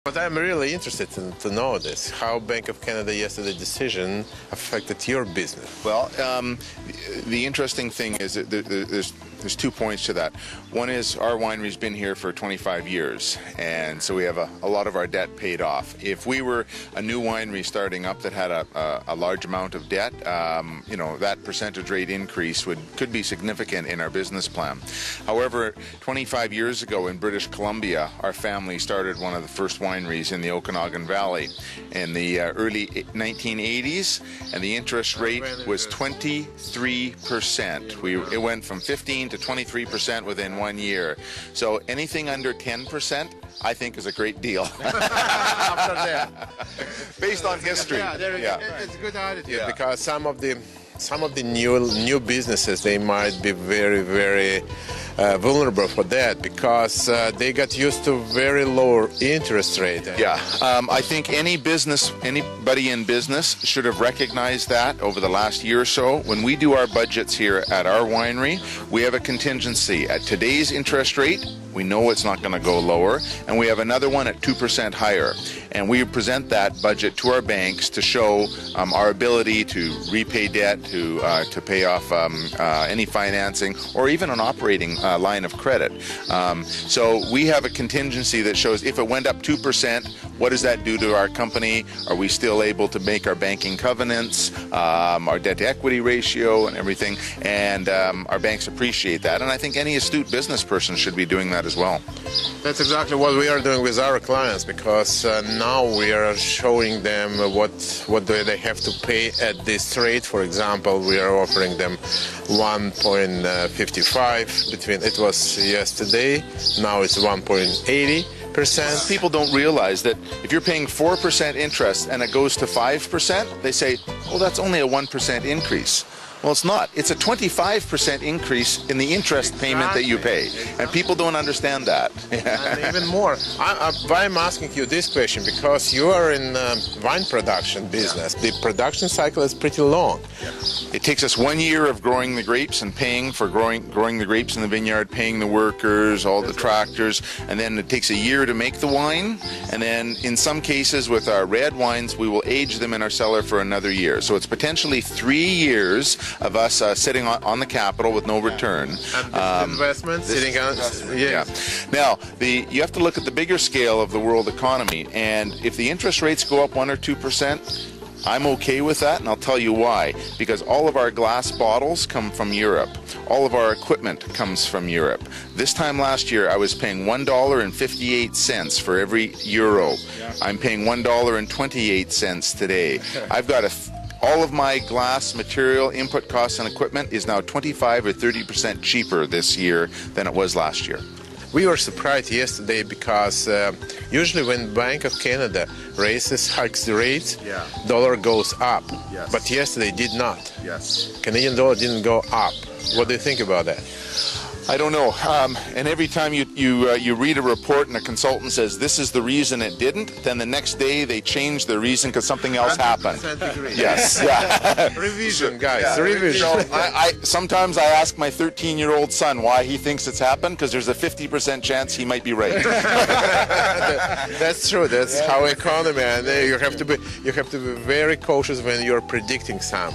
But I'm really interested to know this. How Bank of Canada yesterday decision affected your business? Well, the interesting thing is that there's 2 points to that. One is our winery's been here for 25 years, and so we have a lot of our debt paid off. If we were a new winery starting up that had a large amount of debt, that percentage rate increase could be significant in our business plan. However, 25 years ago in British Columbia, our family started one of the first wineries in the Okanagan Valley in the early 1980s, and the interest rate was 23%. It went from 15 to 23% within 1 year. So anything under 10%, I think, is a great deal. Based on history. It's a good attitude because some of the new businesses, they might be very, very vulnerable for that because they got used to very low interest rate. I think anybody in business should have recognized that over the last year or so. When we do our budgets here at our winery, we have a contingency. At today's interest rate, we know it's not going to go lower, and we have another one at 2% higher. And we present that budget to our banks to show our ability to repay debt, to pay off any financing, or even an operating line of credit. So we have a contingency that shows if it went up 2%, what does that do to our company? Are we still able to make our banking covenants, our debt-to-equity ratio, and everything? And our banks appreciate that. And I think any astute business person should be doing that as well. That's exactly what we are doing with our clients, because now we are showing them what do they have to pay at this rate. For example, we are offering them 1.55 between, it was yesterday, now it's 1.80%. People don't realize that if you're paying 4% interest and it goes to 5%, they say, well, that's only a 1% increase. Well, it's not. It's a 25% increase in the interest payment that you pay. And people don't understand that. And even more. I'm asking you this question because you are in wine production business. The production cycle is pretty long. It takes us 1 year of growing the grapes and paying for growing the grapes in the vineyard, paying the workers, all the tractors, and then it takes a year to make the wine. And then in some cases with our red wines, we will age them in our cellar for another year. So it's potentially 3 years of us sitting on the capital with no return. And investment sitting on. Now, you have to look at the bigger scale of the world economy, and if the interest rates go up 1 or 2%, I'm okay with that, and I'll tell you why. Because all of our glass bottles come from Europe. All of our equipment comes from Europe. This time last year, I was paying $1.58 for every euro. I'm paying $1.28 today. I've got all of my glass material, input costs, and equipment is now 25 or 30% cheaper this year than it was last year. We were surprised yesterday because usually when Bank of Canada hikes the rates, dollar goes up. Yes. But yesterday did not. Yes. Canadian dollar didn't go up. What do you think about that? I don't know. And every time you read a report and a consultant says this is the reason it didn't, then the next day they change the reason because something else happened. Yes. Revision, guys. Revision. So sometimes I ask my 13-year-old son why he thinks it's happened, because there's a 50% chance he might be right. That's true. That's how economy, and you have to be very cautious when you're predicting some.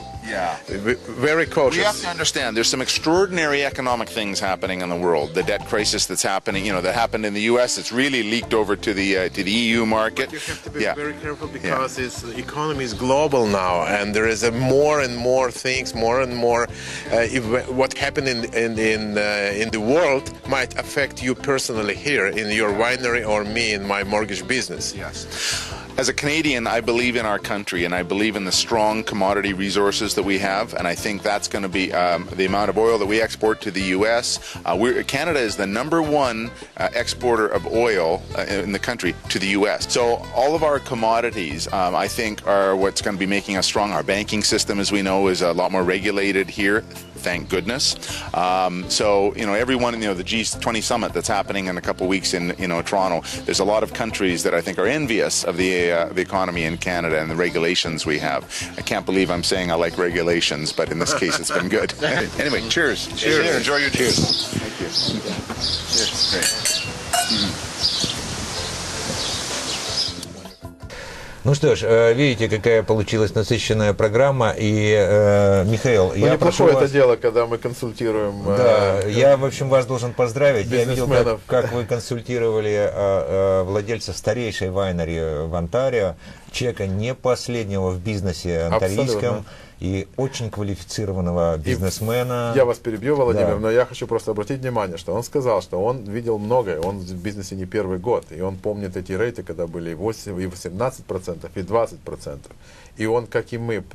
Very cautious. We have to understand there's some extraordinary economic things happening in the world. The debt crisis that's happening, that happened in the U.S. It's really leaked over to the EU market. But you have to be very careful because the economy is global now, and there is more and more things, more and more. What happened in the world might affect you personally here in your winery or me in my mortgage business. Yes. As a Canadian, I believe in our country, and I believe in the strong commodity resources that we have, and I think that's going to be the amount of oil that we export to the U.S. Canada is the #1 exporter of oil in the country to the U.S. So all of our commodities, I think, are what's going to be making us strong. Our banking system, as we know, is a lot more regulated here. Thank goodness. So, everyone, the G20 summit that's happening in a couple of weeks in, Toronto, there's a lot of countries that I think are envious of the economy in Canada and the regulations we have. I can't believe I'm saying I like regulations, but in this case, it's been good. Anyway, cheers. Cheers. Enjoy your cheers. Thank you. Cheers. Great. Ну что ж, видите, какая получилась насыщенная программа. И, Михаил, я прошу неплохое вас... это дело, когда мы консультируем Да, я, в общем, вас должен поздравить. Я видел, бизнесменов. как вы консультировали владельцев старейшей вайнери в Онтарио, человека не последнего в бизнесе онтарийском. Абсолютно. И очень квалифицированного бизнесмена. Я вас перебью, Владимир, Да. но я хочу просто обратить внимание, что он сказал, что он видел многое, он в бизнесе не первый год, и он помнит эти рейты, когда были и 8, и 18%, и 20%. И он, как и мы,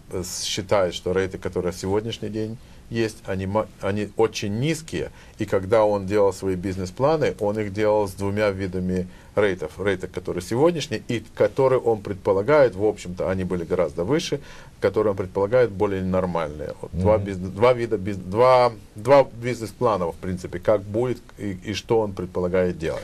считает, что рейты, которые в сегодняшний день есть, они очень низкие, и когда он делал свои бизнес-планы, он их делал с двумя видами рейтов. Рейты, которые сегодняшние, и которые он предполагает, в общем-то, они были гораздо выше, которые он предполагает более нормальные. Вот два бизнес-плана, в принципе, как будет и что он предполагает делать.